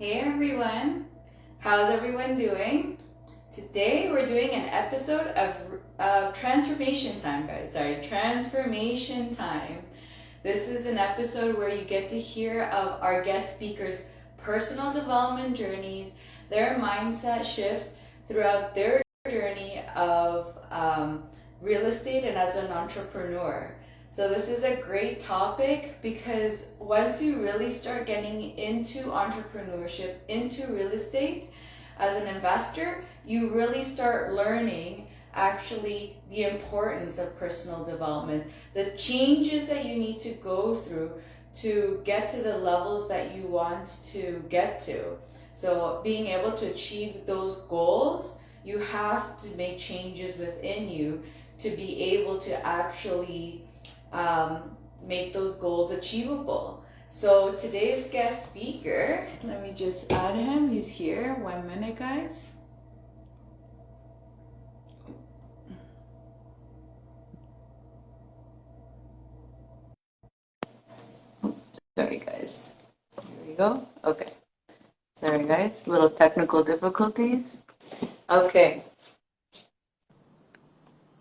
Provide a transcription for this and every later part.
Hey everyone, how's everyone doing? Today we're doing an episode of Transformation Time, guys. Sorry, Transformation Time. This is an episode where you get to hear of our guest speakers' personal development journeys, their mindset shifts throughout their journey of real estate and as an entrepreneur. So this is a great topic because once you really start getting into entrepreneurship, into real estate as an investor, you really start learning actually the importance of personal development, the changes that you need to go through to get to the levels that you want to get to. So being able to achieve those goals, you have to make changes within you to be able to actually make those goals achievable. So today's guest speaker, let me just add him. He's here. 1 minute, guys. Sorry, guys. Here we go. Okay. Sorry, guys. Little technical difficulties. Okay.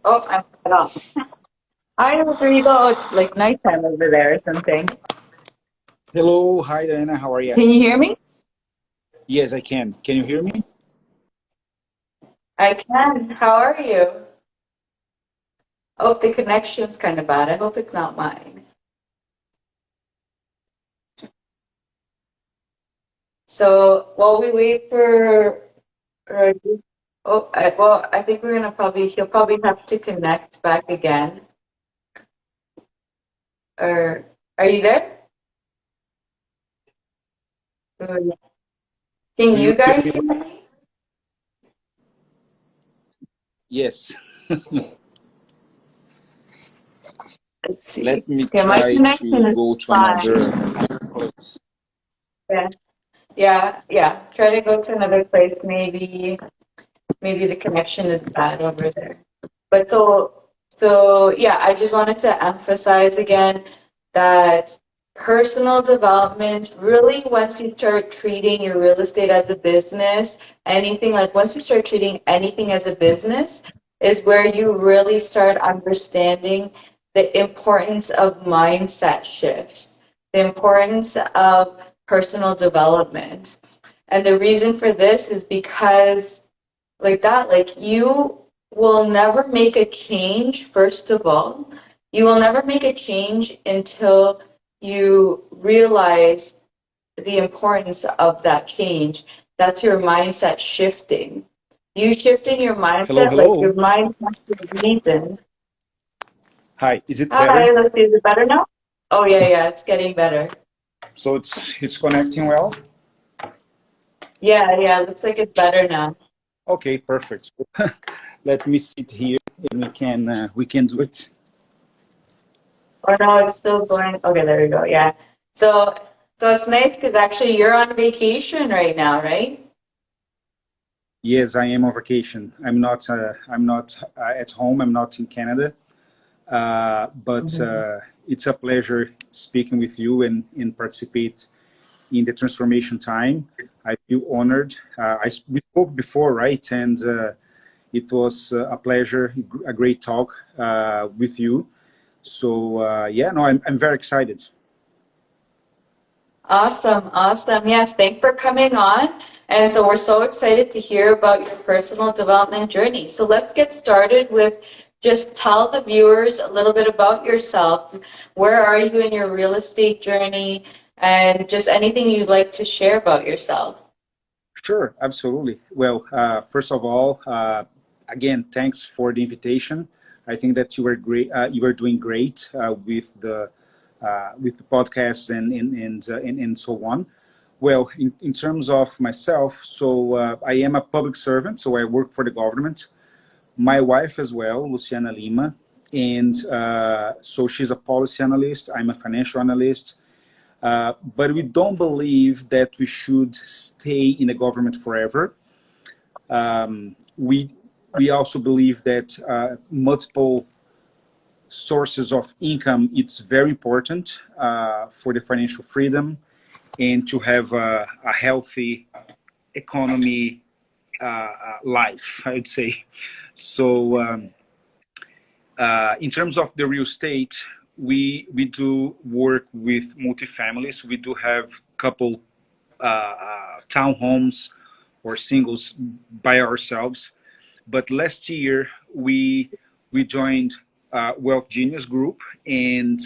Oh, I'm cut off. Hi, Rodrigo. Oh, it's like nighttime over there or something. Hello, hi Diana, how are you? Can you hear me? Yes, I can. Can you hear me? I can. How are you? Oh, the connection's kind of bad. I hope it's not mine. So while we wait for, I think we're gonna he'll probably have to connect back again. Or are you there? Or- Can Do you you hear me guys hear well? me? Yes. Let's see. Let me Okay, my try connection to is go to fine. another place. Yeah, yeah. Try to go to another place. Maybe the connection is bad over there. But yeah, I just wanted to emphasize again that personal development really, once you start treating your real estate as a business, once you start treating anything as a business, is where you really start understanding the importance of mindset shifts, the importance of personal development. And the reason for this is because like you will never make a change, first of all. You will never make a change until you realize the importance of that change. That's your mindset shifting. You shifting your Hello, mindset, like your hello. mind has to reason. Hi, is it Hi, better? let's see, is it better now? Oh yeah, it's getting better. So it's connecting well? Yeah, looks like it's better now. Okay, perfect. So let me sit here and we can do it. Or no, it's still going. Okay, there we go. Yeah. So, so it's nice because actually you're on vacation right now, right? Yes, I am on vacation. I'm not at home. I'm not in Canada. But Mhm. it's a pleasure speaking with you and participate in the transformation time. I feel honored. We spoke before, right? And it was a pleasure, a great talk with you. So yeah, no, I'm very excited. Awesome, awesome. Yes, thanks for coming on. And so we're so excited to hear about your personal development journey. So let's get started with just tell the viewers a little bit about yourself. Where are you in your real estate journey? And just anything you'd like to share about yourself. Sure, absolutely. Well, first of all, again, thanks for the invitation. I think that you were great. You were doing great with the podcast and so on. Well, in terms of myself, so I am a public servant, so I work for the government. My wife as well, Luciana Lima, and so she's a policy analyst. I'm a financial analyst. But we don't believe that we should stay in the government forever. We we also believe that multiple sources of income it's very important for the financial freedom and to have a healthy economy life, I would say. So in terms of the real estate, we do work with multifamilies. We do have a couple townhomes or singles by ourselves. But last year we joined Wealth Genius Group, and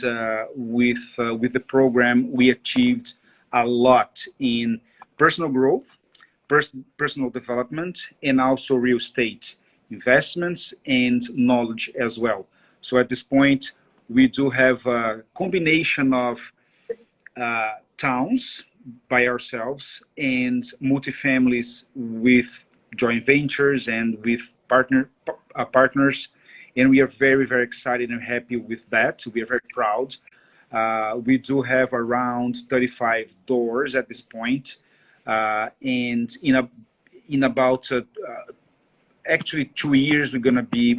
with the program we achieved a lot in personal growth, personal development, and also real estate investments and knowledge as well. So at this point, we do have a combination of towns by ourselves and multifamilies with joint ventures and with partners, and we are very excited and happy with that. We are very proud. We do have around 35 doors at this point, and in about actually 2 years we're going to be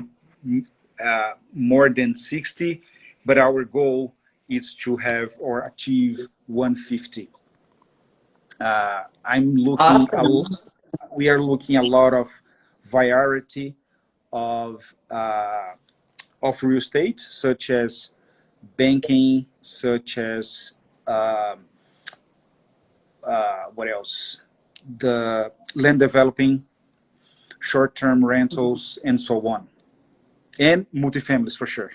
more than 60, but our goal is to have or achieve 150. I'm looking. Awesome. We are looking a lot of variety of real estate, such as banking, such as what else? The land developing, short-term rentals, and so on, and multifamilies for sure.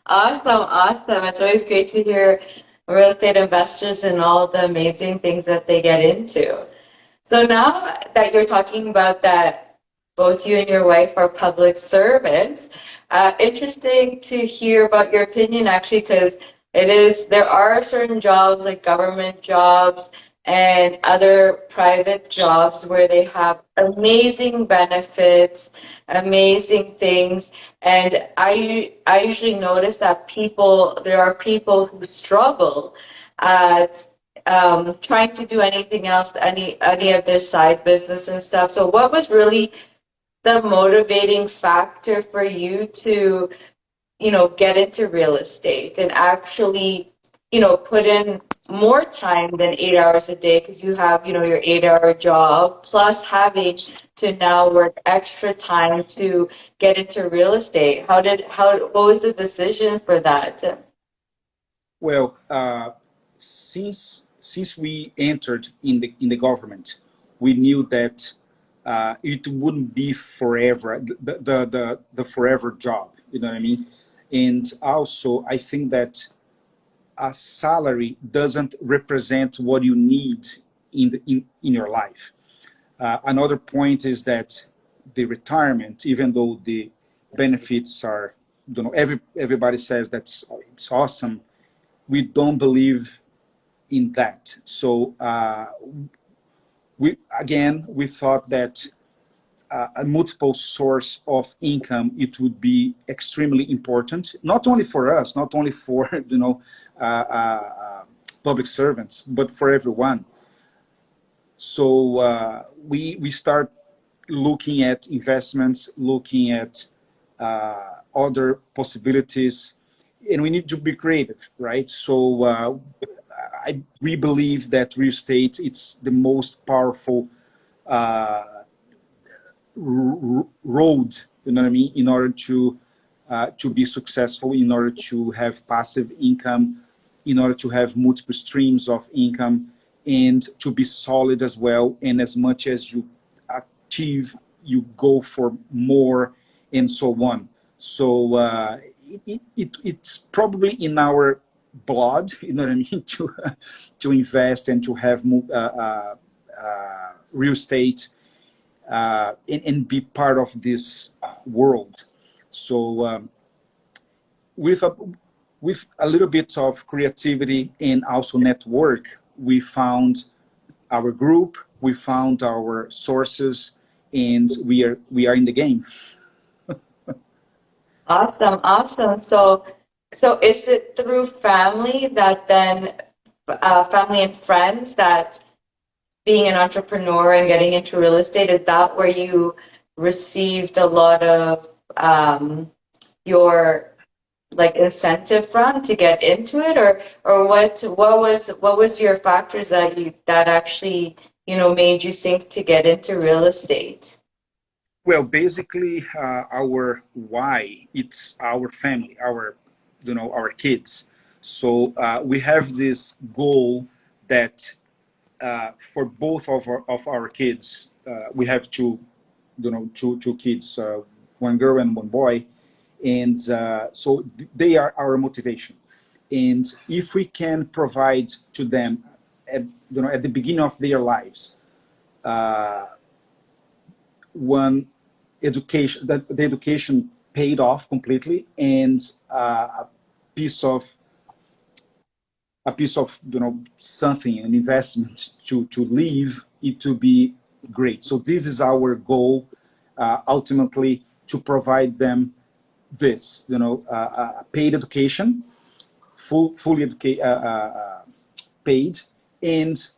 Awesome, awesome. It's always great to hear real estate investors and all the amazing things that they get into. So now that you're talking about that, both you and your wife are public servants, interesting to hear about your opinion actually, because there are certain jobs like government jobs and other private jobs where they have amazing benefits, amazing things. And I usually notice that there are people who struggle at trying to do anything else, any of their side business and stuff. So what was really the motivating factor for you to, get into real estate and actually, put in more time than 8 hours a day, because you have, your 8 hour job plus having to now work extra time to get into real estate? What was the decision for that? Well, since we entered in the government, we knew that it wouldn't be forever, the forever job. You know what I mean? And also, I think that a salary doesn't represent what you need in your life. Another point is that the retirement, even though the benefits are, everybody says that's it's awesome, we don't believe in that. So we thought that a multiple source of income, it would be extremely important, not only for us, not only for public servants, but for everyone. So we start looking at investments, looking at other possibilities, and we need to be creative, right? So we believe that real estate, it's the most powerful road, you know what I mean, in order to be successful, in order to have passive income, in order to have multiple streams of income, and to be solid as well. And as much as you achieve, you go for more, and so on. So it's probably in our blood, you know what I mean, to invest and to have real estate and be part of this world. So with a little bit of creativity and also network, we found our group, we found our sources, and we are in the game. Awesome, awesome. So is it through family that then, family and friends, that being an entrepreneur and getting into real estate, is that where you received a lot of your like incentive from to get into it, or what was your factors that actually made you think to get into real estate? Well, basically, our why, it's our family, our kids. So we have this goal that for both of our kids, we have two kids, one girl and one boy, and so they are our motivation. And if we can provide to them, at the beginning of their lives, one education, that the education paid off completely, and piece of something, an investment to leave it to be great. So this is our goal, ultimately, to provide them this, paid education, fully paid, and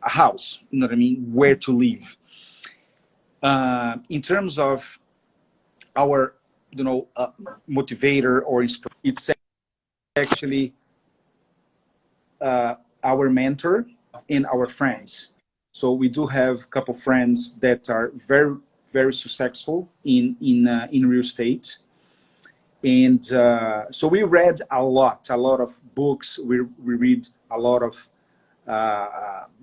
a house, you know what I mean, where to live. In terms of our, motivator or inspirator, it's actually our mentor and our friends. So we do have a couple friends that are very, very successful in real estate. And so we read a lot of books. We read a lot of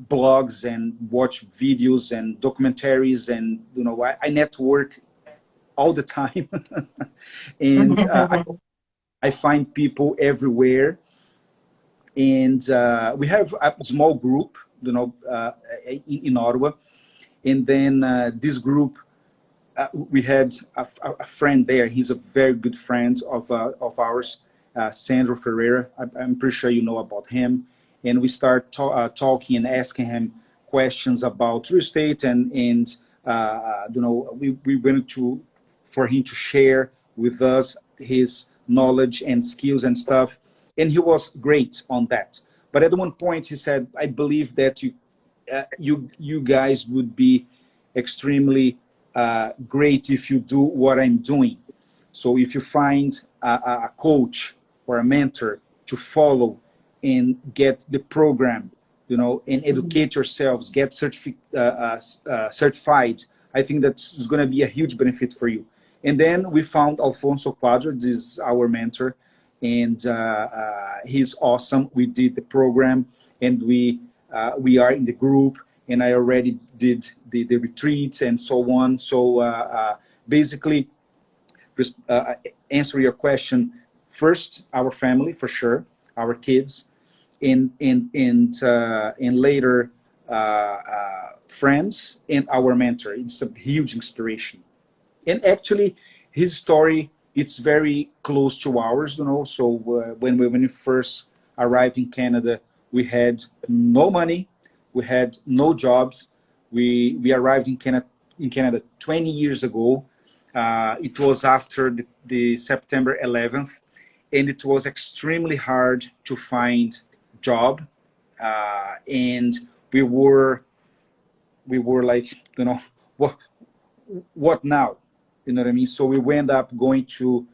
blogs and watch videos and documentaries, and I network all the time. And I find people everywhere, and we have a small group, in Ottawa, and then this group, we had a friend there. He's a very good friend of ours, Sandro Ferreira. I'm pretty sure you know about him. And we start talking and asking him questions about real estate, and we went for him to share with us his knowledge and skills and stuff. And he was great on that. But at one point he said, I believe that you guys would be extremely great if you do what I'm doing. So if you find a coach or a mentor to follow and get the program, and educate yourselves, get certified, I think that's going to be a huge benefit for you. And then we found Alfonso Quadro. This is our mentor, and he's awesome. We did the program, and we are in the group, and I already did the retreats and so on. So basically, answer your question, first our family, for sure, our kids, and later friends and our mentor. It's a huge inspiration. And actually, his story, it's very close to ours, So when we first arrived in Canada, we had no money, we had no jobs. We arrived in Canada 20 years ago. It was after the September 11th, and it was extremely hard to find job, and we were like, what now? You know what I mean? So we went up going to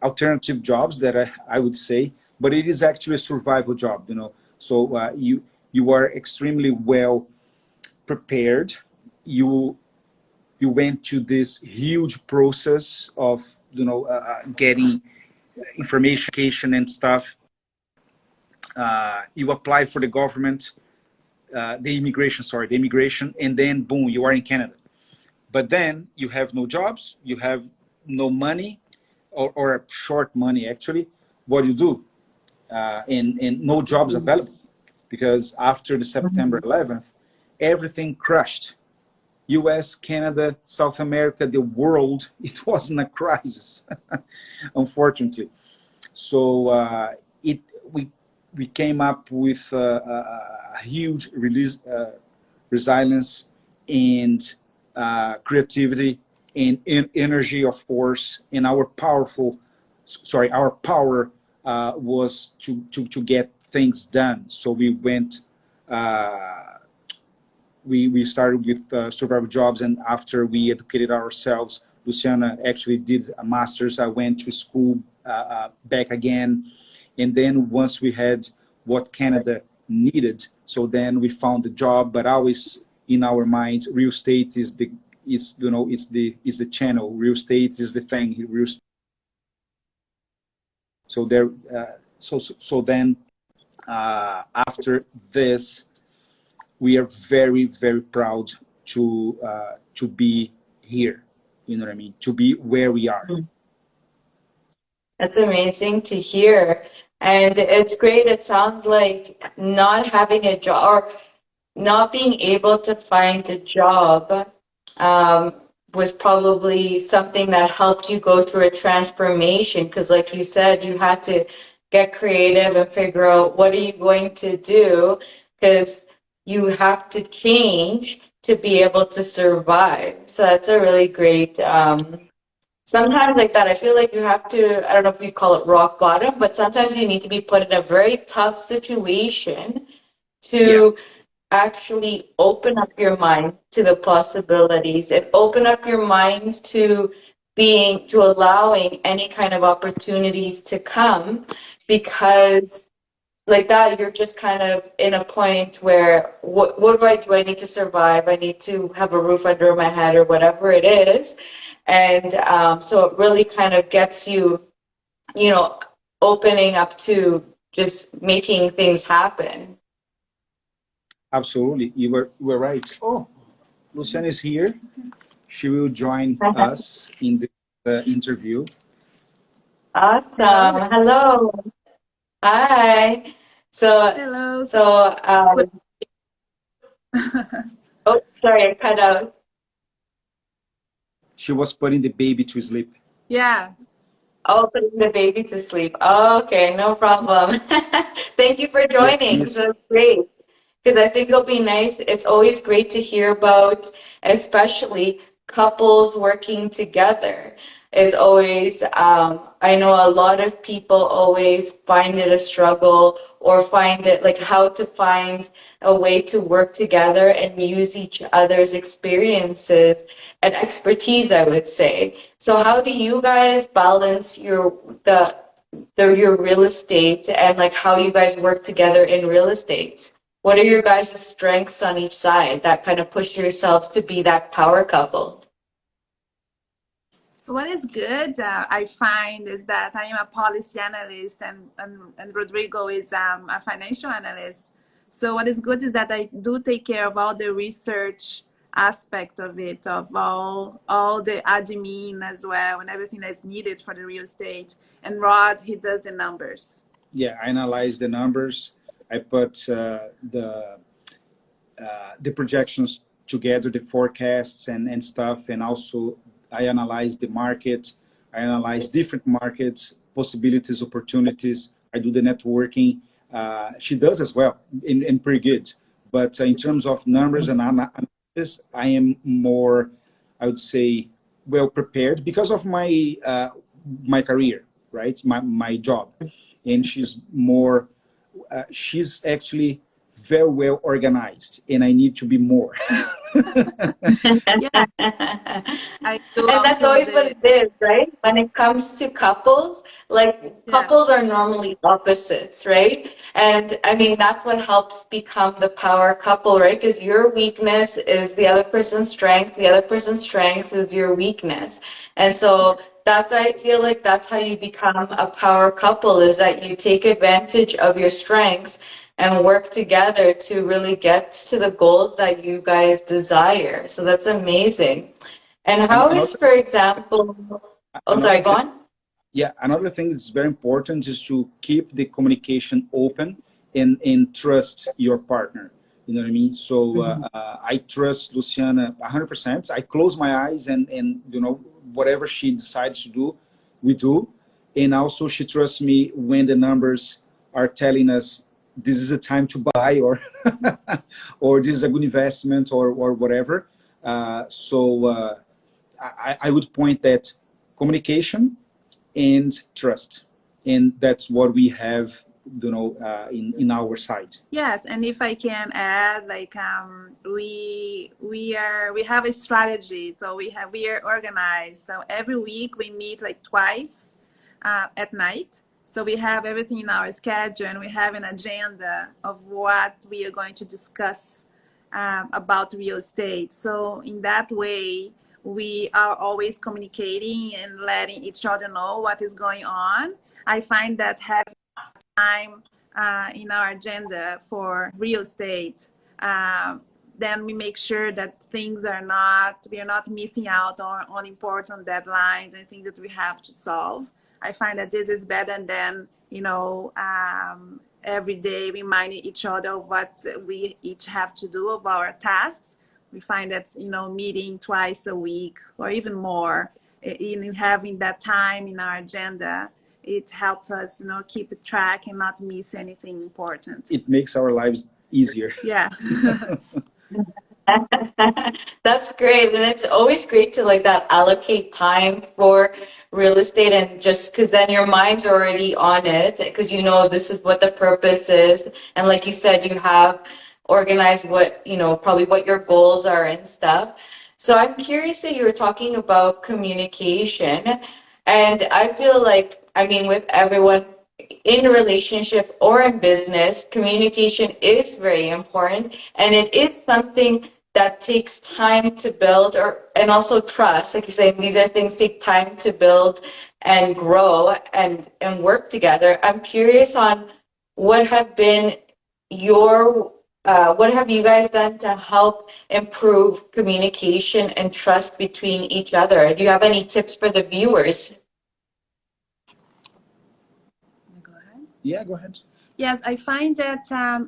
alternative jobs that I would say, but it is actually a survival job, So you are extremely well prepared. You went to this huge process of getting information and stuff. You apply for the government, the immigration, and then boom, you are in Canada. But then you have no jobs, you have no money, or short money actually. What do you do? And no jobs available, because after the September 11th, everything crashed. US, Canada, South America, the world, it wasn't a crisis, unfortunately. So we came up with a huge resilience and creativity and energy, of course, and our power was to get things done. So we went we started with survival jobs, and after we educated ourselves, Luciana actually did a master's. I went to school back again, and then once we had what Canada needed, so then we found the job. But always in our minds, real estate is the it's the channel. Real estate is the thing. Real estate. So there, so then after this, we are very, very proud to be here. You know what I mean? To be where we are. That's amazing to hear. And it's great. It sounds like not having a job or not being able to find a job was probably something that helped you go through a transformation. Because, like you said, you had to get creative and figure out what are you going to do, because you have to change to be able to survive. So that's a really great. Sometimes like that, I feel like you have to, I don't know if you call it rock bottom, but sometimes you need to be put in a very tough situation to actually open up your mind to the possibilities and open up your mind to allowing any kind of opportunities to come, because like that, you're just kind of in a point where what do I do? I need to survive. I need to have a roof under my head or whatever it is. And so it really kind of gets you, opening up to just making things happen. Absolutely, you were right. Oh, Luciana is here. She will join us in the interview. Awesome. Hello. Hi. So, Hello. oh, sorry, I cut out. She was putting the baby to sleep. Yeah. Oh, putting the baby to sleep. Oh, okay, no problem. Thank you for joining. Yes. That's great. Because I think it'll be nice. It's always great to hear about, especially couples working together. Is always, I know a lot of people always find it a struggle, or find it like how to find a way to work together and use each other's experiences and expertise, I would say. So how do you guys balance your real estate and like how you guys work together in real estate? What are your guys' strengths on each side that kind of push yourselves to be that power couple? What is good, I find, is that I am a policy analyst, and Rodrigo is a financial analyst. So what is good is that I do take care of all the research aspect of it, of all the admin as well, and everything that's needed for the real estate. And Rod, he does the numbers. Yeah, I analyze the numbers. I put the projections together, the forecasts and stuff, and also I analyze the market. I analyze different markets, possibilities, opportunities. I do the networking. She does as well, and pretty good. But in terms of numbers and analysis, I am more, I would say, well prepared because of my my career, right? My job, and she's more. She's actually very well organized, and I need to be more. Yeah. And that's always what it is, right? When it comes to couples, like couples are normally opposites, right? And I mean, that's what helps become the power couple, right? Because your weakness is the other person's strength, the other person's strength is your weakness. And so I feel like that's how you become a power couple, is that you take advantage of your strengths and work together to really get to the goals that you guys desire. So that's amazing. And how is, for example, sorry, go on. Yeah, another thing that's very important is to keep the communication open and trust your partner. You know what I mean? So I trust Luciana 100%. I close my eyes and whatever she decides to do, we do. And also she trusts me when the numbers are telling us this is a time to buy, or or this is a good investment, or whatever. So I would point that communication and trust, and that's what we have in our side. Yes, and if I can add, like we have a strategy. So we are organized. So every week we meet like twice at night. So we have everything in our schedule, and we have an agenda of what we are going to discuss about real estate. So in that way, we are always communicating and letting each other know what is going on. I find that having time in our agenda for real estate, then we make sure that we are not missing out on important deadlines and things that we have to solve. I find that this is better than, every day reminding each other of what we each have to do of our tasks. We find that, meeting twice a week or even more, in having that time in our agenda, it helps us, keep track and not miss anything important. It makes our lives easier. Yeah. That's great. And it's always great to like that allocate time for real estate, and just because then your mind's already on it, because this is what the purpose is. And like you said, you have organized what, probably what your goals are and stuff. So I'm curious that you were talking about communication, and I feel like, with everyone in a relationship or in business, communication is very important, and it is something that takes time to build, and also trust. Like you're saying, these are things take time to build and grow and work together. I'm curious on what have you guys done to help improve communication and trust between each other? Do you have any tips for the viewers? Yeah, go ahead. Yes, I find that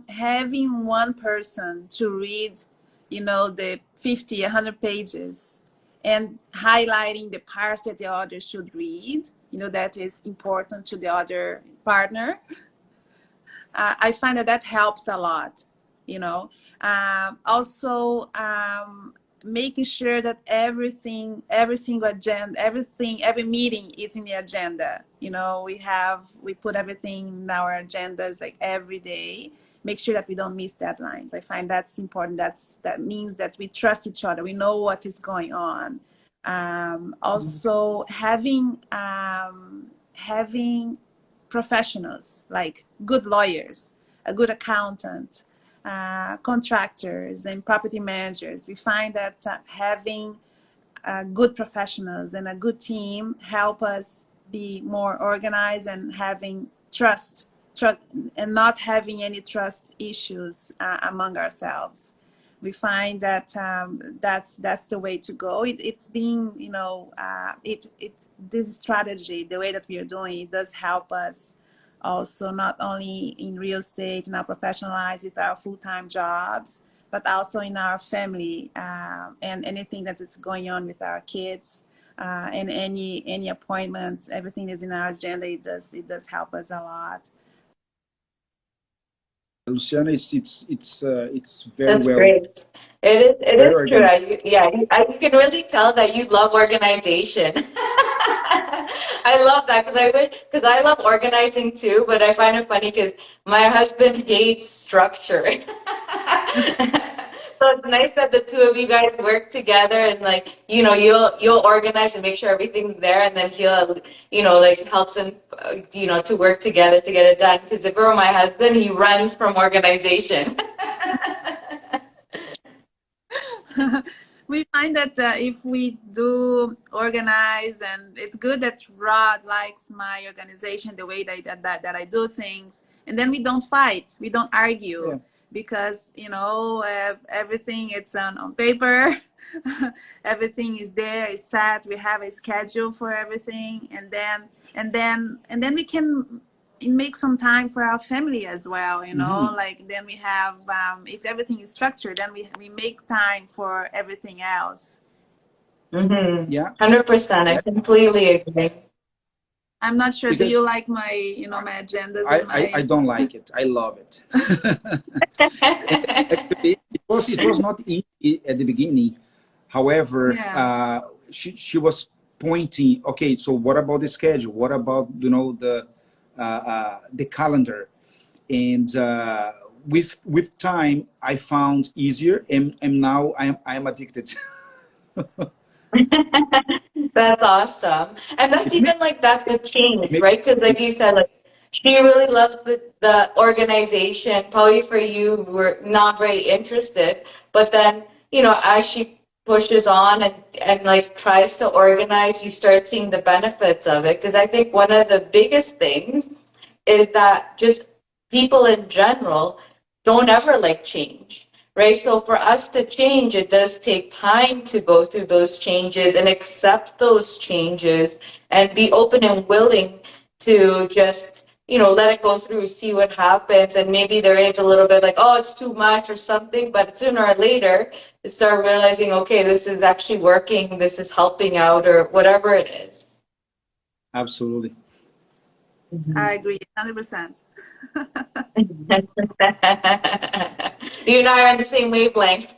having one person to read, the 50, 100 pages and highlighting the parts that the other should read, that is important to the other partner. I find that helps a lot, Also, making sure that every single agenda, every meeting is in the agenda. We put everything in our agendas like every day. Make sure that we don't miss deadlines. I find that's important. That means that we trust each other. We know what is going on. Also, having professionals like good lawyers, a good accountant, contractors and property managers. We find that having good professionals and a good team help us be more organized and having trust and not having any trust issues among ourselves. We find that that's the way to go. It's being, this strategy, the way that we are doing, it does help us also not only in real estate, in our professional lives with our full-time jobs, but also in our family and anything that is going on with our kids and any appointments, everything is in our agenda. It does help us a lot. Luciana, it's very That's well. great. It is true. Organized. You can really tell that you love organization. I love that because I love organizing too, but I find it funny because my husband hates structure. So it's nice that the two of you guys work together and you'll organize and make sure everything's there, and then he'll helps him to work together to get it done. Because if it were my husband, he runs from organization. We find that if we do organize, and it's good that Rod likes my organization, the way that I do things, and then we don't fight, we don't argue. Yeah. Because everything is on paper, everything is there, it's set. We have a schedule for everything, and then we can make some time for our family as well. Like then we have if everything is structured, then we make time for everything else. Mm-hmm. Yeah, 100%. I completely agree. I'm not sure. Do you like my, my agendas? I don't like it. I love it. Actually, it was not easy at the beginning. However, yeah. She was pointing. Okay, so what about the schedule? What about the calendar? And with time, I found easier, and now I'm addicted. That's awesome. And that's It may, even like that the it change, makes right? Because like you said, like she really loves the organization. Probably for you were not very interested, but then, you know, as she pushes on and like tries to organize, you start seeing the benefits of it. Because I think one of the biggest things is that just people in general don't ever like change, right? So for us to change, it does take time to go through those changes and accept those changes and be open and willing to just, you know, let it go through, see what happens. And maybe there is a little bit like, oh, it's too much or something, but sooner or later, you start realizing, okay, this is actually working, this is helping out, or whatever it is. absolutely. I agree 100%. You and I are on the same wavelength.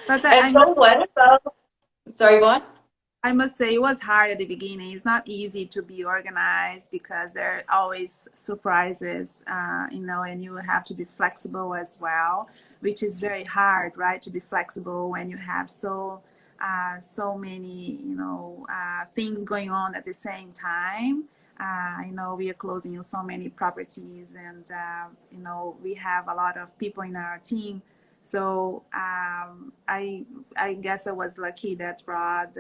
But And so what about, sorry, go on. I must say it was hard at the beginning. It's not easy to be organized because there are always surprises, you know, and you have to be flexible as well, which is very hard, right? To be flexible when you have so many, you know, things going on at the same time. You know, we are closing on so many properties, and you know, we have a lot of people in our team. So I guess I was lucky that Rod,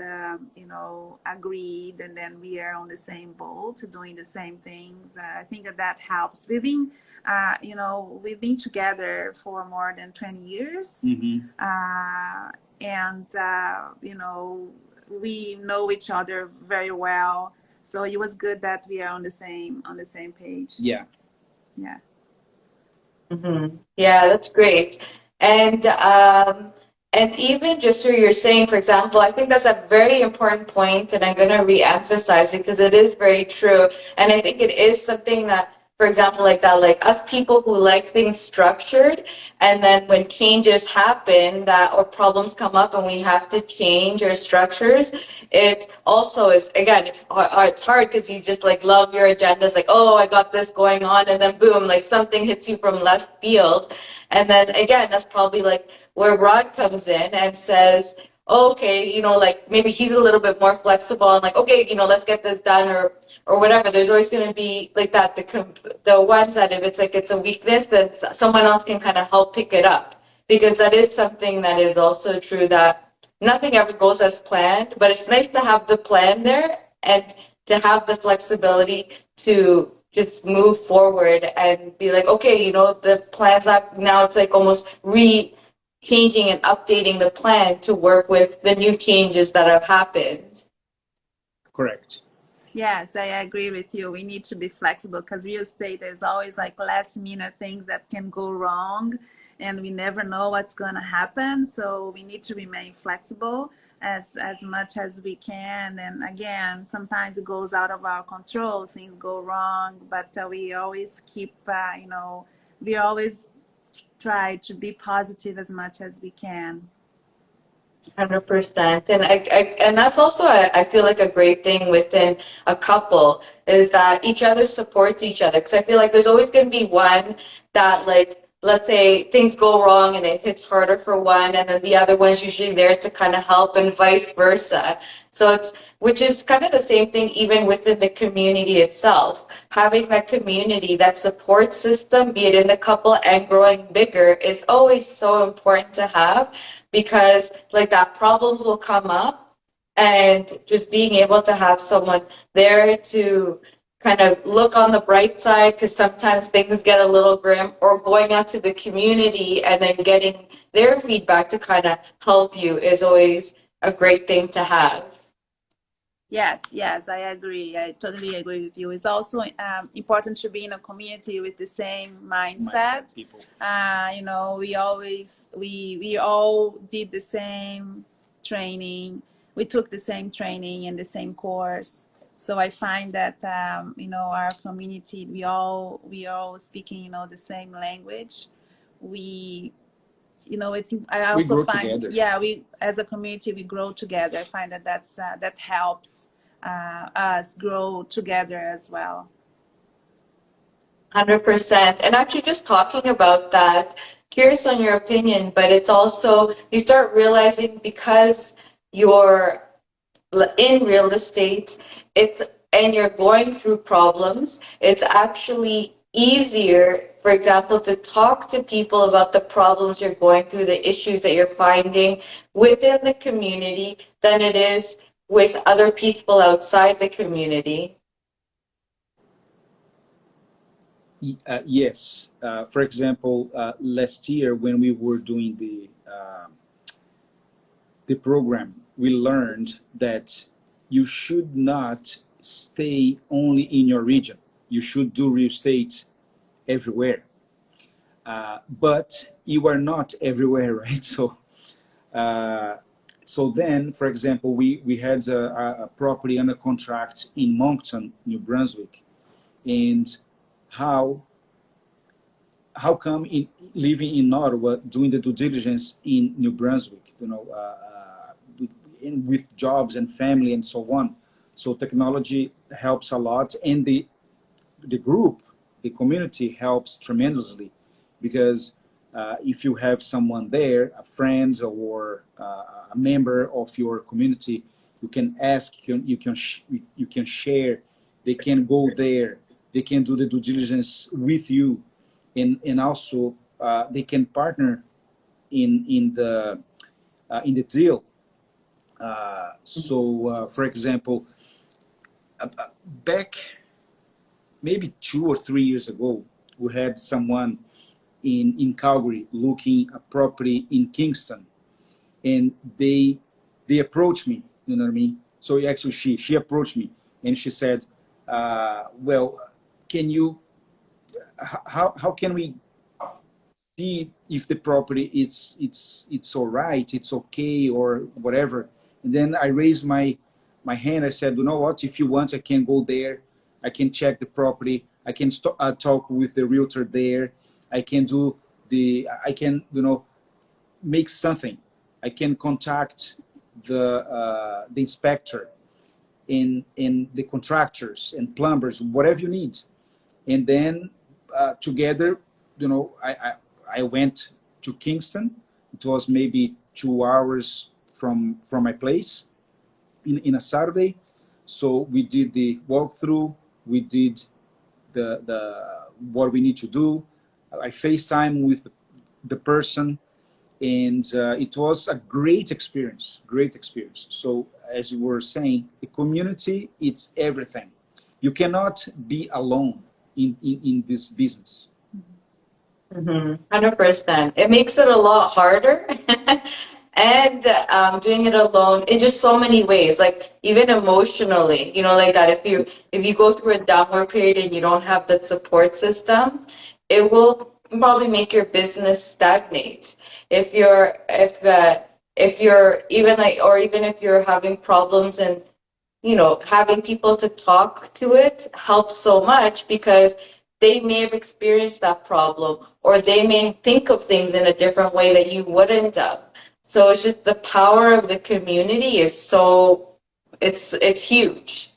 you know, agreed, and then we are on the same boat, doing the same things. I think that helps. You know, we've been together for more than 20 years, and you know, we know each other very well. So it was good that we are on the same page. Yeah. Yeah. Mm-hmm. Yeah, that's great. And even just so you're saying, for example, I think that's a very important point, and I'm going to re-emphasize it because it is very true. And I think it is something that, for example, like that, like us people who like things structured, and then when changes happen that or problems come up and we have to change our structures, it also is, again, it's hard because you just like love your agendas, like, oh, I got this going on, and then boom, like something hits you from left field. And then again, that's probably like where Rod comes in and says, oh, okay, you know, like maybe he's a little bit more flexible and like, okay, you know, let's get this done or whatever. There's always going to be like that, the ones that if it's like it's a weakness, then someone else can kind of help pick it up. Because that is something that is also true, that nothing ever goes as planned, but it's nice to have the plan there and to have the flexibility to just move forward and be like, okay, you know, the plan's up now, it's like almost changing and updating the plan to work with the new changes that have happened. Correct. Yes, I agree with you. We need to be flexible because real estate, there's always like last minute things that can go wrong, and we never know what's going to happen. So we need to remain flexible as much as we can. And again, sometimes it goes out of our control, things go wrong, but we always keep, you know, we always try to be positive as much as we can. 100%. And that's also, I feel like a great thing within a couple is that each other supports each other. Because I feel like there's always going to be one that, like, let's say things go wrong and it hits harder for one, and then the other one's usually there to kind of help, and vice versa. So which is kind of the same thing even within the community itself. Having that community, that support system, be it in the couple and growing bigger, is always so important to have, because like that problems will come up, and just being able to have someone there to kind of look on the bright side, because sometimes things get a little grim, or going out to the community and then getting their feedback to kind of help you is always a great thing to have. Yes, I agree. I totally agree with you. It's also important to be in a community with the same mindset. People. You know, we all did the same training. We took the same training and the same course. So I find that you know, our community, we all speaking, you know, the same language. We, you know, I also find, together. yeah, we as a community we grow together. I find that that helps us grow together as well. 100%. And actually, just talking about that, curious on your opinion, but it's also, you start realizing because you're in real estate, it's, and you're going through problems, it's actually easier, for example, to talk to people about the problems you're going through, the issues that you're finding within the community than it is with other people outside the community. Yes. For example, last year when we were doing the program, we learned that you should not stay only in your region. You should do real estate everywhere. But you are not everywhere, right? Uh, so then, for example, we had a property under contract in Moncton, New Brunswick, and how come living in Ottawa, doing the due diligence in New Brunswick, with jobs and family and so on. So technology helps a lot, and the group, the community helps tremendously, because if you have someone there, a friend or a member of your community, you can ask, you can share, they can go there, they can do the due diligence with you, and also they can partner in the deal. For example, back maybe 2 or 3 years ago, we had someone in Calgary looking a property in Kingston, and they approached me. You know what I mean? So actually, she approached me, and she said, "Well, can you? How can we see if the property it's all right, it's okay, or whatever?" And then I raised my hand. I said, "You know what? If you want, I can go there. I can check the property. I can talk with the realtor there. I can do I can make something. I can contact the inspector in the contractors and plumbers, whatever you need." And then together, I went to Kingston. It was maybe 2 hours from my place in a Saturday. So we did the walkthrough. We did the what we need to do. I FaceTime with the person, and it was a great experience. Great experience. So as you were saying, the community, it's everything. You cannot be alone in this business. 100%. It makes it a lot harder. And doing it alone in just so many ways, like even emotionally, like that. If you go through a downward period and you don't have that support system, it will probably make your business stagnate. If you're even like, or even if you're having problems, and having people to talk to it helps so much, because they may have experienced that problem, or they may think of things in a different way that you wouldn't have. So it's just the power of the community is it's huge.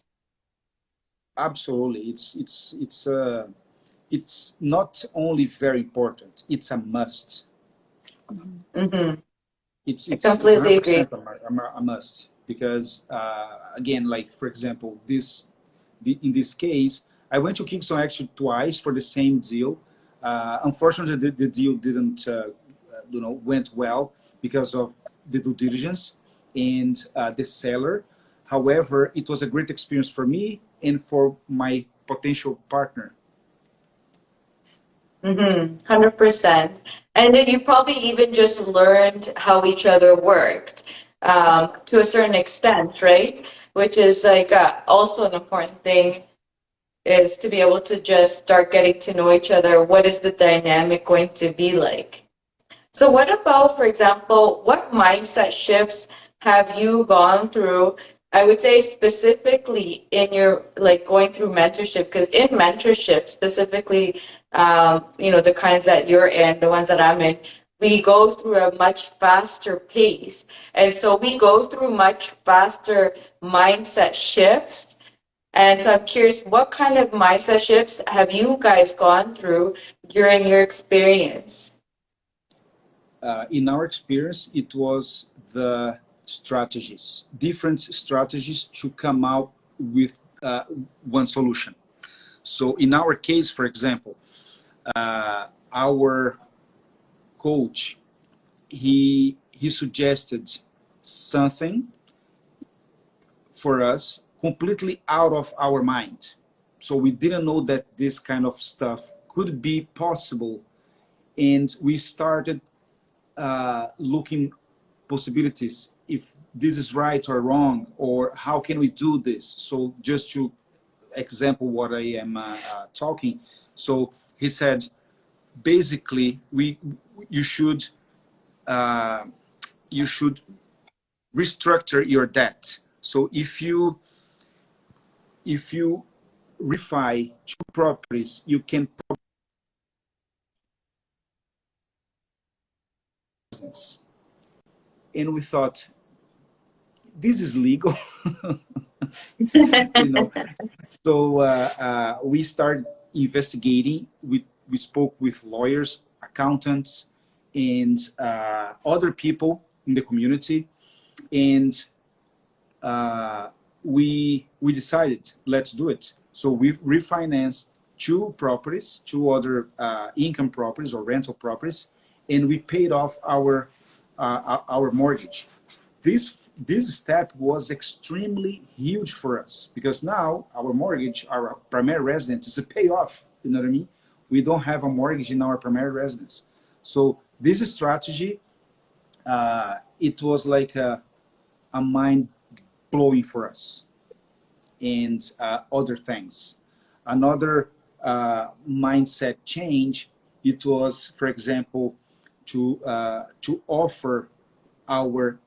Absolutely, it's not only very important; it's a must. Mm-hmm. It's I completely agree. 100% a must, because again, like for example, in this case, I went to Kingston actually twice for the same deal. Unfortunately, the deal didn't went well because of the due diligence and the seller. However, it was a great experience for me and for my potential partner. 100%. And then you probably even just learned how each other worked to a certain extent, right? Which is like also an important thing, is to be able to just start getting to know each other. What is the dynamic going to be like? So what about, for example, what mindset shifts have you gone through? I would say specifically in your, like, going through mentorship, because in mentorship specifically, the kinds that you're in, the ones that I'm in, we go through a much faster pace. And so we go through much faster mindset shifts And so I'm curious, what kind of mindset shifts have you guys gone through during your experience? In our experience, it was the strategies, different strategies to come out with one solution. So in our case, for example, our coach, he suggested something for us completely out of our mind. So we didn't know that this kind of stuff could be possible. And we started looking possibilities, if this is right or wrong, or how can we do this. So just to example what I am talking. So he said, basically, you should restructure your debt. So if you refi 2 properties, you can business. And we thought, this is legal. You know, so we started investigating. We spoke with lawyers, accountants, and other people in the community, and we decided, let's do it. So we've refinanced 2 properties, 2 other income properties or rental properties, and we paid off our mortgage. This step was extremely huge for us, because now our mortgage, our primary residence, is a payoff. You know what I mean? We don't have a mortgage in our primary residence. So this strategy, it was like a mind blowing for us, and other things. Another mindset change, it was, for example, to offer our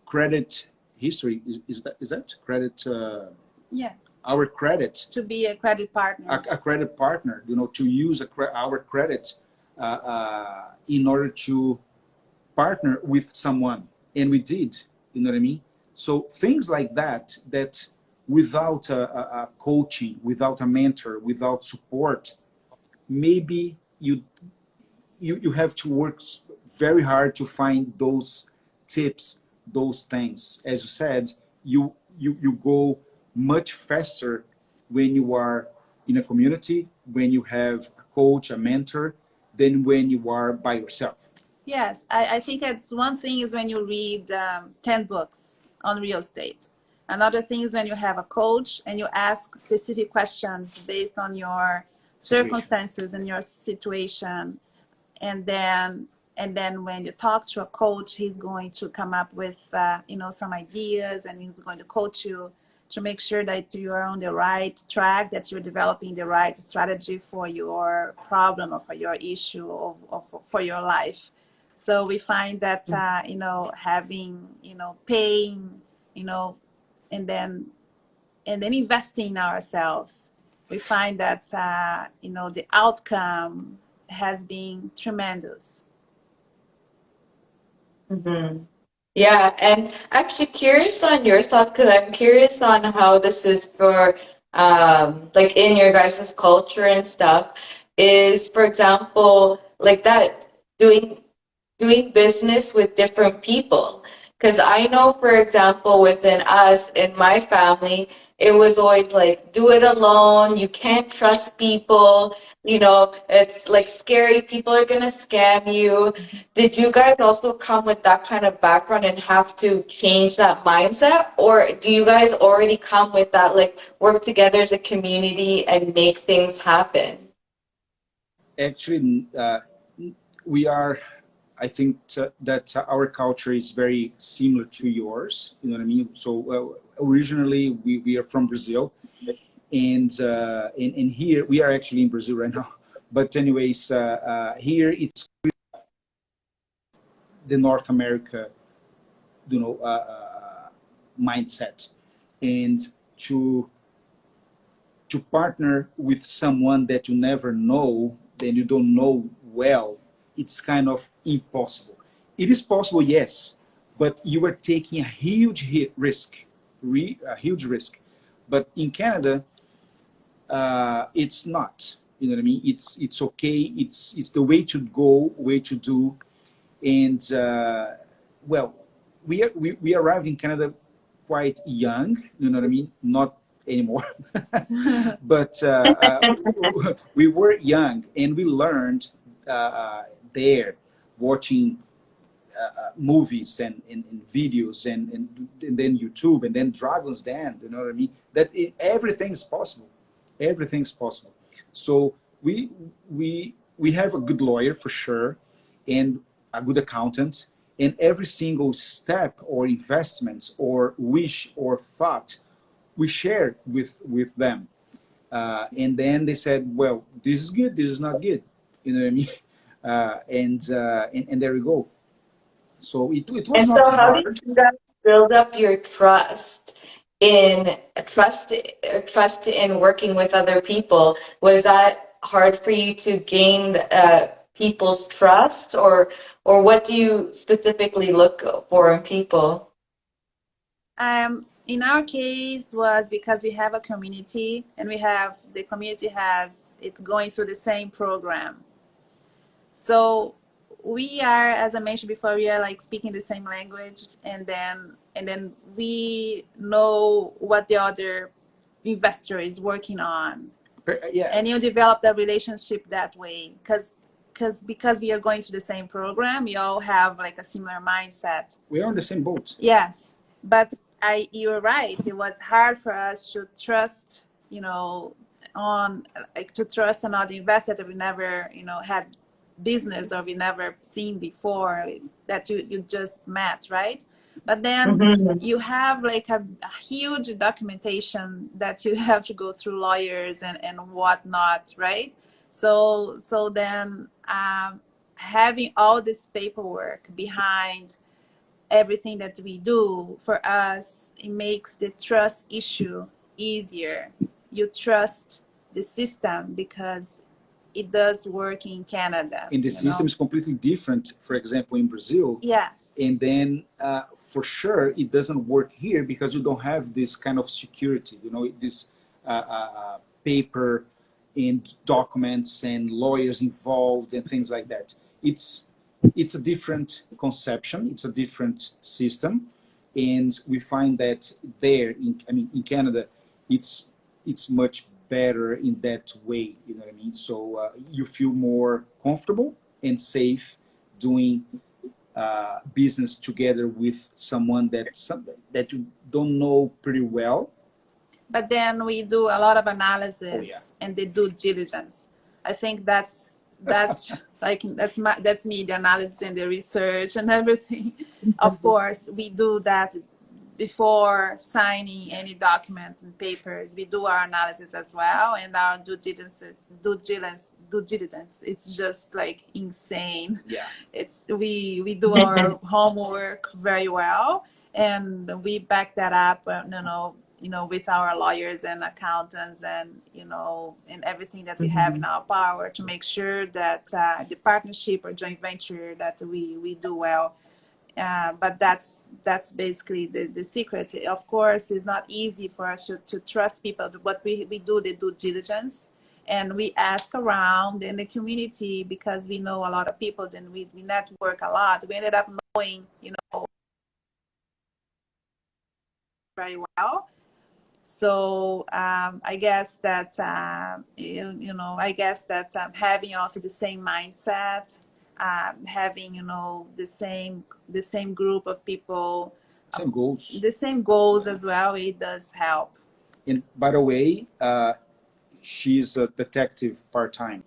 credit history. Is that credit? Yes. Our credit. To be a credit partner. A credit partner, you know, to use our credit in order to partner with someone. And we did, you know what I mean? So things like that, that without a coaching, without a mentor, without support, maybe you have to work very hard to find those tips, those things. As you said, you go much faster when you are in a community, when you have a coach, a mentor, than when you are by yourself. Yes, I think it's one thing is when you read 10 books on real estate. Another thing is when you have a coach and you ask specific questions based on your circumstances and your situation. And then when you talk to a coach, he's going to come up with some ideas, and he's going to coach you to make sure that you are on the right track, that you're developing the right strategy for your problem or for your issue or for your life. So we find that having paying, and then investing in ourselves, we find that the outcome has been tremendous. Mm-hmm. Yeah, and actually curious on your thoughts, because I'm curious on how this is for like in your guys' culture and stuff, is, for example, like that, doing business with different people. Because I know, for example, within us, in my family, it was always like, do it alone. You can't trust people. It's like scary. People are going to scam you. Did you guys also come with that kind of background and have to change that mindset? Or do you guys already come with that, like, work together as a community and make things happen? Actually, we are, I think that our culture is very similar to yours. You know what I mean? So originally we are from Brazil, and here we are actually in Brazil right now. But anyways, here it's the North America, mindset, and to partner with someone that you never know, that you don't know well, it's kind of impossible. It is possible, yes, but you are taking a huge risk, a huge risk. But in Canada, it's not. You know what I mean? It's okay. It's the way to go, way to do. And well, we arrived in Canada quite young. You know what I mean? Not anymore, but we were young, and we learned there, watching movies and videos and then YouTube and then Dragon's Den. You know what I mean? That everything's possible. Everything's possible. So we have a good lawyer for sure, and a good accountant, and every single step or investments or wish or thought we shared with them. And then they said, well, this is good, this is not good. You know what I mean? And there we go. So it was And not so how did hard. you guys build up your trust in working with other people? Was that hard for you to gain people's trust, or what do you specifically look for in people? In our case was because we have a community, and the community it's going through the same program. So we are, as I mentioned before, we are like speaking the same language, and then we know what the other investor is working on. Yeah. And you develop that relationship that way because we are going through the same program. We all have like a similar mindset. We are on the same boat. Yes, but you're right. It was hard for us to trust, to trust another investor that we never, had business or we never seen before, that you just met, right? But then you have like a huge documentation that you have to go through lawyers and whatnot, right? So then having all this paperwork behind everything that we do, for us, it makes the trust issue easier. You trust the system because it does work in Canada. And the system is completely different, for example, in Brazil. Yes. And then for sure, it doesn't work here because you don't have this kind of security, this paper and documents and lawyers involved and things like that. It's a different conception. It's a different system. And we find that there, in Canada, it's much better in that way, you know what I mean? So you feel more comfortable and safe doing business together with someone that you don't know pretty well. But then we do a lot of analysis and the due diligence. I think that's like that's me, the analysis and the research and everything. Of course, we do that before signing any documents and papers. We do our analysis as well, and our due diligence. It's just like insane. Yeah. We do our homework very well, and we back that up. With our lawyers and accountants and and everything that we have in our power to make sure that the partnership or joint venture that we do well. But that's basically the secret. Of course, it's not easy for us to trust people, but we do the due diligence, and we ask around in the community because we know a lot of people, and we network a lot. We ended up knowing, very well. So I guess that having also the same mindset, having the same group of people, the same goals as well, it does help. And by the way, she's a detective part-time.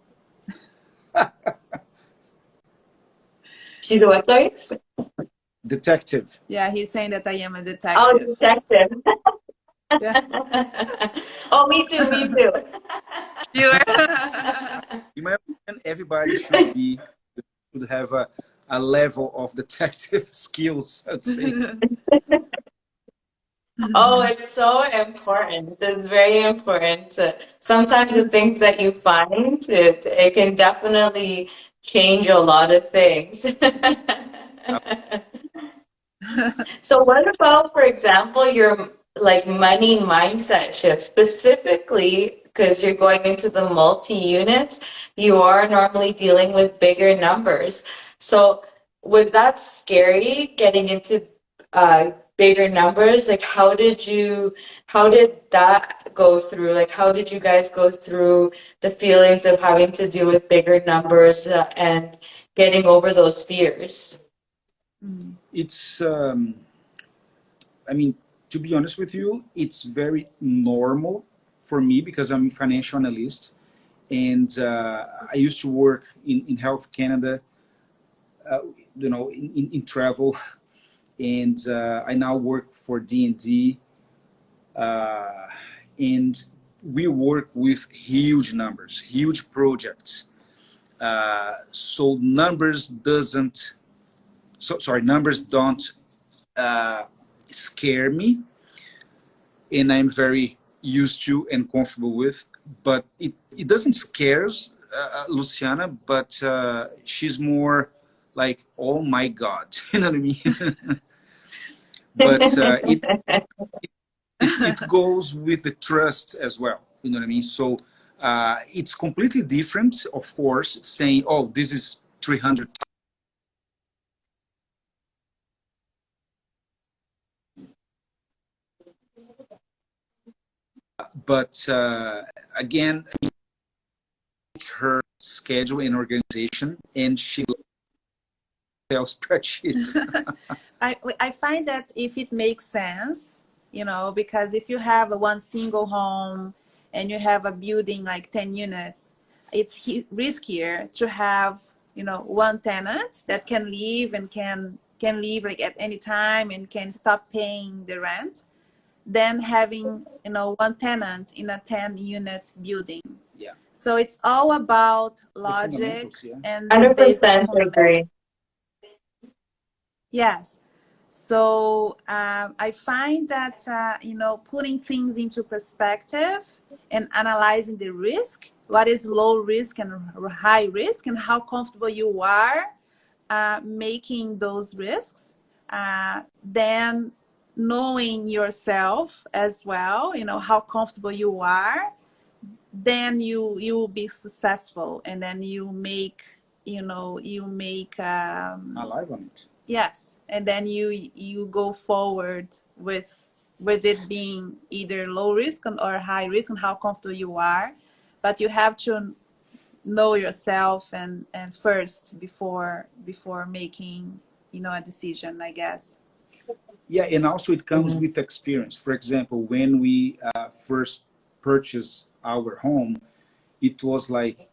She's a what, sorry? Detective. Yeah, he's saying that I am a detective. Oh, detective. Yeah. Oh, me too. You In my opinion, everybody should have a level of detective skills, I'd say. Oh, it's so important. It's very important. Sometimes the things that you find, it can definitely change a lot of things. So what about, for example, like money mindset shift, specifically because you're going into the multi-units, you are normally dealing with bigger numbers. So was that scary getting into bigger numbers? Like how did that go through? Like how did you guys go through the feelings of having to deal with bigger numbers and getting over those fears? It's, I mean, to be honest with you, it's very normal for me because I'm a financial analyst, and I used to work in Health Canada, in travel, and I now work for D&D, and we work with huge numbers, huge projects. So numbers don't scare me, and I'm very used to and comfortable with. But it doesn't scare Luciana, but she's more like, oh my God, you know what I mean? But it goes with the trust as well, you know what I mean? So it's completely different, of course, saying, oh, this is 300. But again, her schedule and organization, and she sells spreadsheets. I find that if it makes sense, because if you have one single home and you have a building like 10 units, it's riskier to have, one tenant that can leave and can leave like at any time and can stop paying the rent, than having, one tenant in a 10-unit building. Yeah. So it's all about logic and the basic 100% agree. Yes. So I find that, putting things into perspective and analyzing the risk, what is low risk and high risk, and how comfortable you are making those risks, then knowing yourself as well, how comfortable you are, then you will be successful, and then you make alive on it. Yes, and then you go forward with it being either low risk or high risk, and how comfortable you are, but you have to know yourself and first before making a decision, I guess. Yeah, and also it comes with experience. For example, when we first purchased our home, it was like,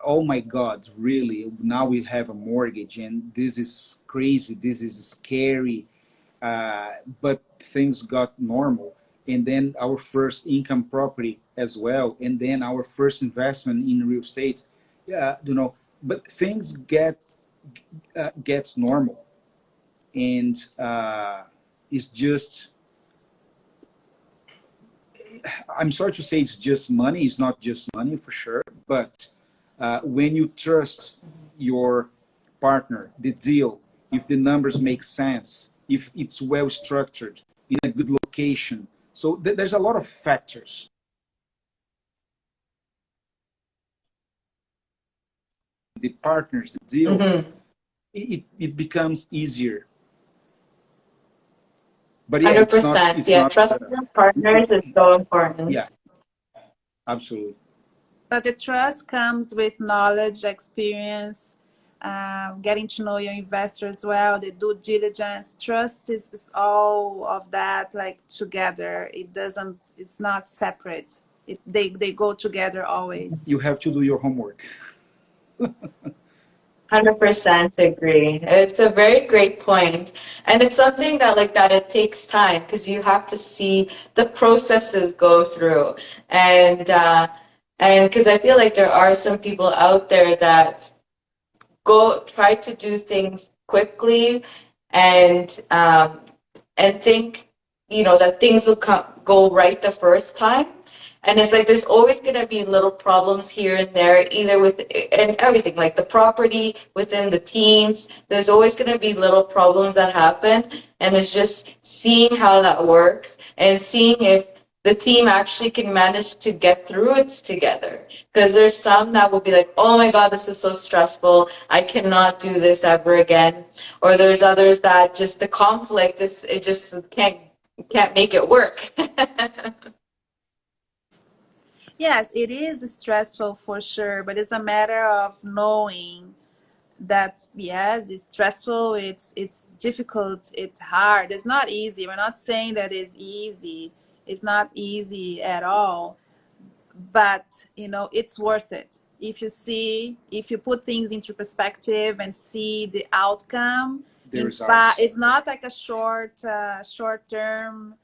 oh my God, really? Now we have a mortgage, and this is crazy. This is scary. But things got normal. And then our first income property as well, and then our first investment in real estate. Yeah, but things gets normal, and it's just, I'm sorry to say, it's just money. It's not just money for sure, but when you trust your partner, the deal, if the numbers make sense, if it's well structured, in a good location, so there's a lot of factors. The partners, the deal, it becomes easier. But yeah, 100%. It's yeah, not, trusting your partners is so important. Yeah, absolutely. But the trust comes with knowledge, experience, getting to know your investor as well, the due diligence. Trust is all of that, like, together. It's not separate. They go together always. You have to do your homework. 100% agree. It's a very great point. And it's something that it takes time because you have to see the processes go through. And because I feel like there are some people out there that try to do things quickly and think, that things will go right the first time. And it's like there's always going to be little problems here and there, either with and everything, like the property within the teams. There's always going to be little problems that happen. And it's just seeing how that works and seeing if the team actually can manage to get through it together. Because there's some that will be like, oh my God, this is so stressful. I cannot do this ever again. Or there's others that just the conflict, it just can't make it work. Yes, it is stressful for sure, but it's a matter of knowing that yes, it's stressful, it's difficult, it's hard, it's not easy. We're not saying that it's easy. It's not easy at all, but you know, it's worth it. If you put things into perspective and see the outcome, in fact, it's not like a short term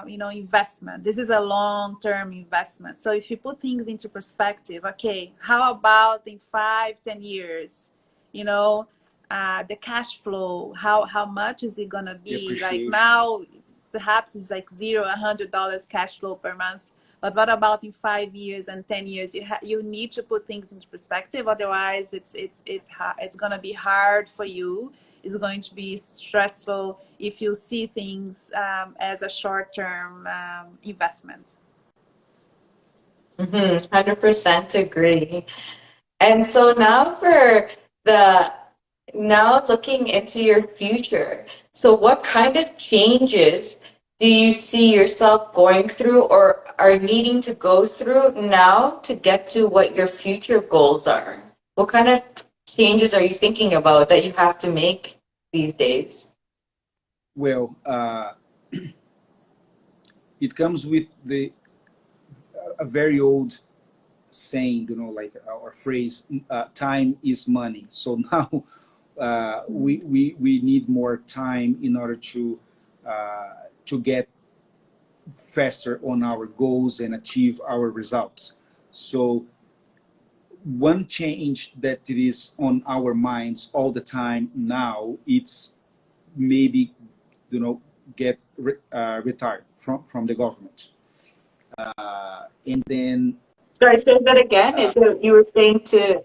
you know, investment. This is a long-term investment. So if you put things into perspective, okay, how about in 5-10 years, you know, the cash flow, how much is it gonna be? Like now, perhaps it's like $0, $100 cash flow per month. But what about in 5 years and 10 years? You need to put things into perspective. Otherwise, it's gonna be hard for you. It's going to be stressful if you see things as a short-term investment. 100% agree. And so now looking into your future, so what kind of changes do you see yourself going through or are needing to go through now to get to what your future goals are? What kind of changes are you thinking about that you have to make these days? Well, it comes with a very old saying, you know, like our phrase, time is money. So now we need more time in order to get faster on our goals and achieve our results. So one change that it is on our minds all the time now, it's maybe, you know, get retired from the government. And then... Sorry, say that again. Is it you were saying to...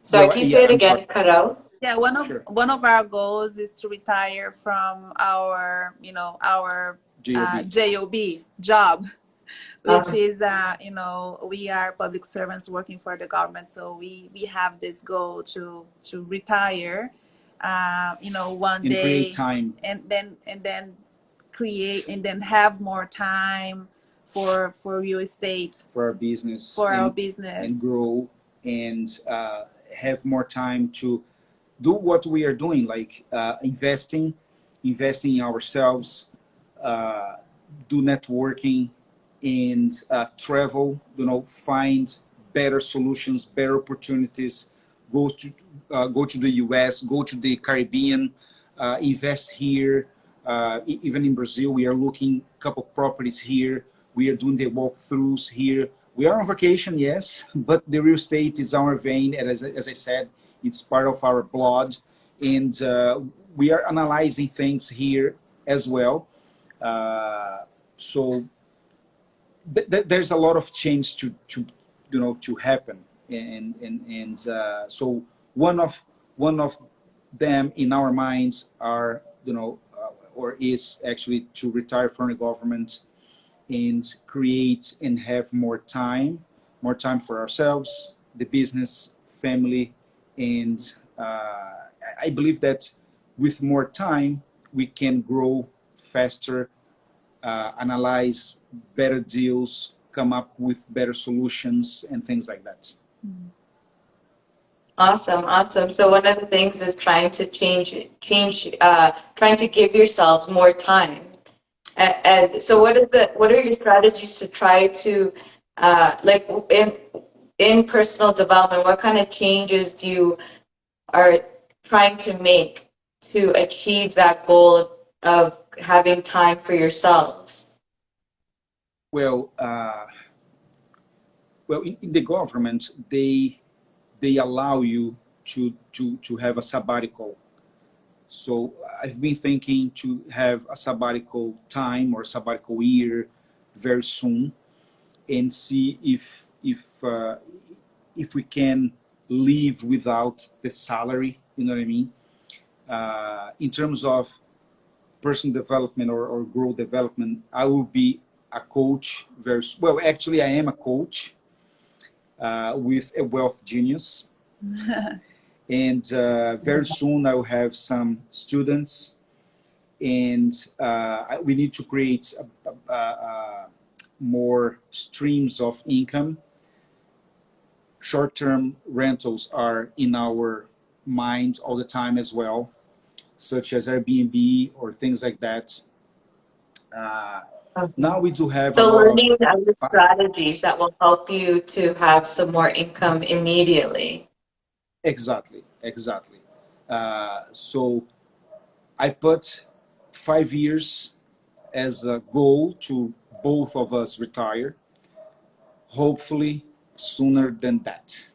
Sorry, can you say it again? Cut out. Yeah, one of our goals is to retire from our, you know, our job, which is, you know, we are public servants working for the government, so we have this goal to retire, you know, one day, create time, and then create and then have more time for real estate, for our business, and grow and have more time to do what we are doing, like investing in ourselves, do networking, and travel, you know, find better solutions, better opportunities, go to the US, go to the Caribbean, invest here. Even in Brazil, we are looking a couple properties here. We are doing the walkthroughs here. We are on vacation, yes, but the real estate is our vein. And as I said, it's part of our blood. And we are analyzing things here as well. So there's a lot of change to you know, to happen. And so one of them in our minds are, you know, or is actually to retire from the government and create and have more time for ourselves, the business, family, and I believe that with more time we can grow faster, analyze better deals, come up with better solutions and things like that. Awesome. So one of the things is trying to trying to give yourselves more time. And so what are your strategies to try to, like in personal development, what kind of changes are trying to make to achieve that goal of having time for yourselves? Well, in the government, they allow you to have a sabbatical. So I've been thinking to have a sabbatical time or a sabbatical year, very soon and see if we can live without the salary. You know what I mean? In terms of personal development or growth development, I will be a coach very well. Actually, I am a coach with a wealth genius, and very soon I will have some students, and we need to create more streams of income. Short-term rentals are in our mind all the time as well, such as Airbnb or things like that. Now we do have So a lot learning of other strategies that will help you to have some more income immediately. exactly. So I put 5 years as a goal to both of us retire. Hopefully sooner than that.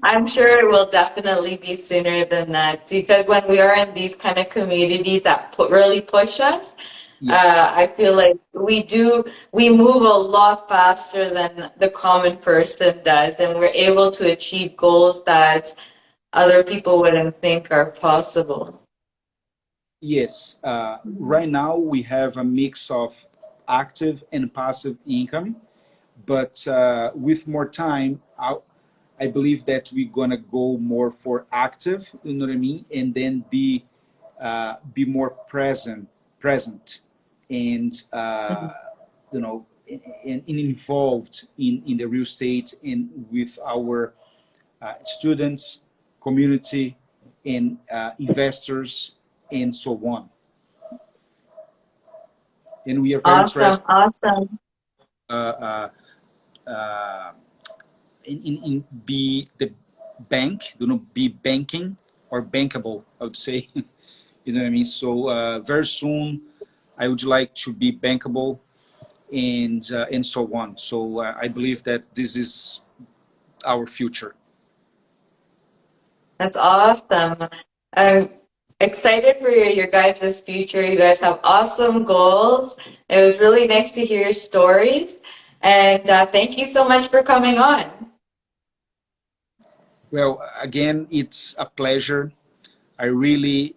I'm sure it will definitely be sooner than that, because when we are in these kind of communities that really push us, I feel like we move a lot faster than the common person does, and we're able to achieve goals that other people wouldn't think are possible. Yes, right now we have a mix of active and passive income, but with more time, I believe that we're gonna go more for active. You know what I mean, and then be more present, and you know, and involved in the real estate and with our students, community, and investors, and so on. And we are very Awesome, interested awesome. uh, uh, in be the bank, you know, be banking or bankable, I would say. You know what I mean? So very soon, I would like to be bankable and so on. So I believe that this is our future. That's awesome. I'm excited for your guys' future. You guys have awesome goals. It was really nice to hear your stories. And thank you so much for coming on. Well, again, it's a pleasure. I really,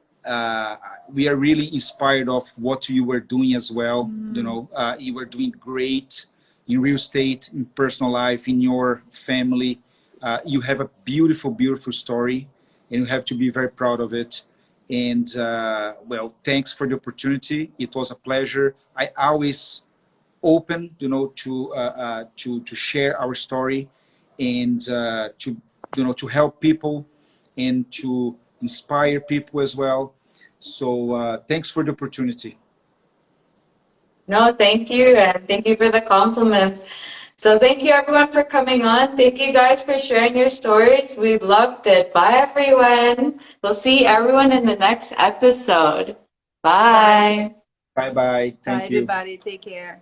we are really inspired of what you were doing as well. You know, you were doing great in real estate, in personal life, in your family. You have a beautiful, beautiful story, and you have to be very proud of it. And well, thanks for the opportunity. It was a pleasure. I always open, you know, to share our story and to, you know, to help people and to inspire people as well. So thanks for the opportunity. No, thank you. And thank you for the compliments. So thank you everyone for coming on. Thank you guys for sharing your stories. We loved it. Bye everyone. We'll see everyone in the next episode. Bye. Bye bye. Bye, Thank you. everybody. Take care.